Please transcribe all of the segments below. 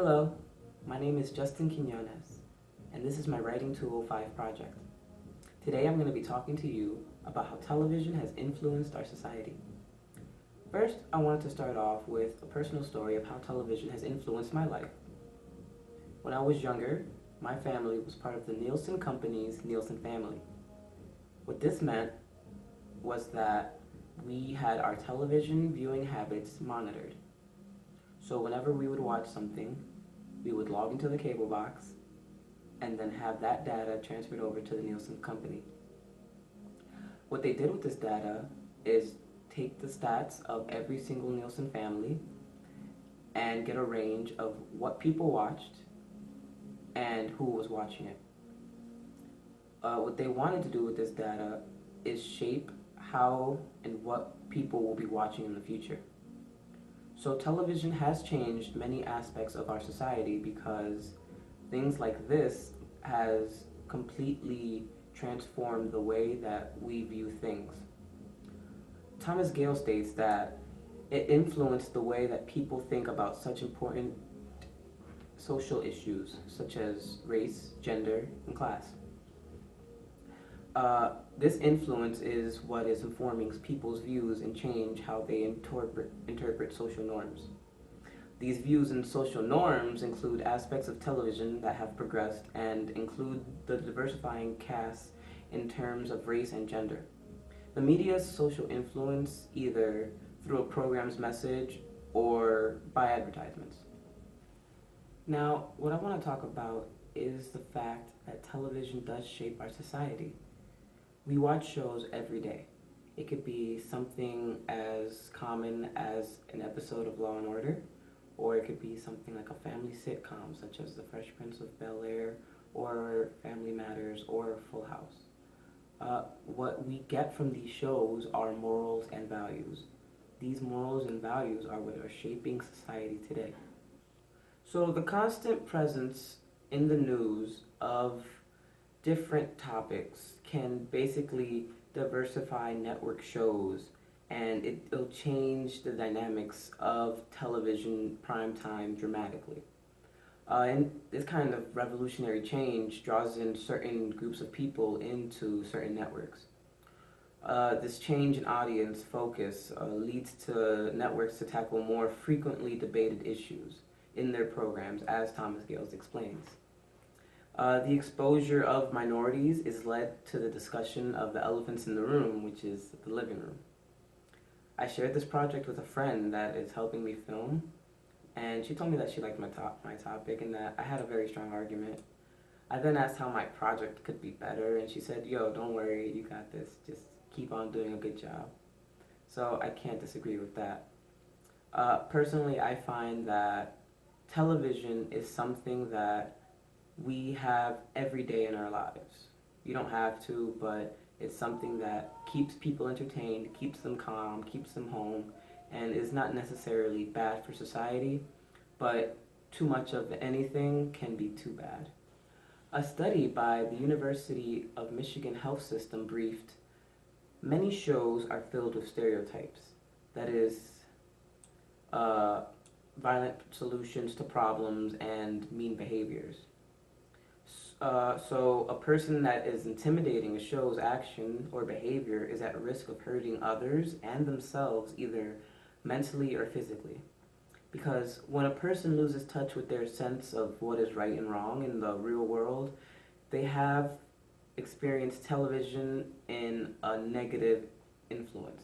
Hello, my name is Justin Quinones, and this is my Writing 205 project. Today I'm going to be talking to you about how television has influenced our society. First, I wanted to start off with a personal story of how television has influenced my life. When I was younger, my family was part of the Nielsen Company's Nielsen family. What this meant was that we had our television viewing habits monitored. So whenever we would watch something, we would log into the cable box and then have that data transferred over to the Nielsen Company. What they did with this data is take the stats of every single Nielsen family and get a range of what people watched and who was watching it. What they wanted to do with this data is shape how and what people will be watching in the future. So television has changed many aspects of our society because things like this has completely transformed the way that we view things. Thomas Gale states that it influenced the way that people think about such important social issues such as race, gender, and class. This influence is what is informing people's views and change how they interpret social norms. These views and social norms include aspects of television that have progressed and include the diversifying cast in terms of race and gender. The media's social influence either through a program's message or by advertisements. Now, what I want to talk about is the fact that television does shape our society. We watch shows every day. It could be something as common as an episode of Law and Order, or it could be something like a family sitcom such as The Fresh Prince of Bel-Air, or Family Matters, or Full House. What we get from these shows are morals and values. These morals and values are what are shaping society today. So the constant presence in the news of different topics can basically diversify network shows, and it'll change the dynamics of television prime time dramatically. And this kind of revolutionary change draws in certain groups of people into certain networks. This change in audience focus leads to networks to tackle more frequently debated issues in their programs, as Thomas Gales explains. The exposure of minorities is led to the discussion of the elephants in the room, which is the living room. I shared this project with a friend that is helping me film, and she told me that she liked my topic and that I had a very strong argument. I then asked how my project could be better, and she said, "Yo, don't worry, you got this. Just keep on doing a good job." So I can't disagree with that. Personally, I find that television is something that we have every day in our lives. You don't have to, but it's something that keeps people entertained, keeps them calm, keeps them home, and is not necessarily bad for society, but too much of anything can be too bad. A study by the University of Michigan Health System briefed, many shows are filled with stereotypes. That is, violent solutions to problems and mean behaviors. So a person that is intimidating a show's action or behavior is at risk of hurting others and themselves either mentally or physically. Because when a person loses touch with their sense of what is right and wrong in the real world, they have experienced television in a negative influence.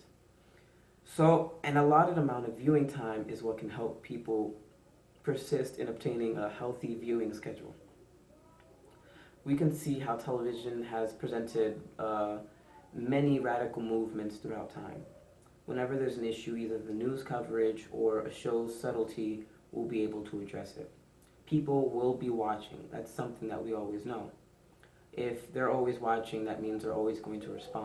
So an allotted amount of viewing time is what can help people persist in obtaining a healthy viewing schedule. We can see how television has presented many radical movements throughout time. Whenever there's an issue, either the news coverage or a show's subtlety will be able to address it. People will be watching. That's something that we always know. If they're always watching, that means they're always going to respond.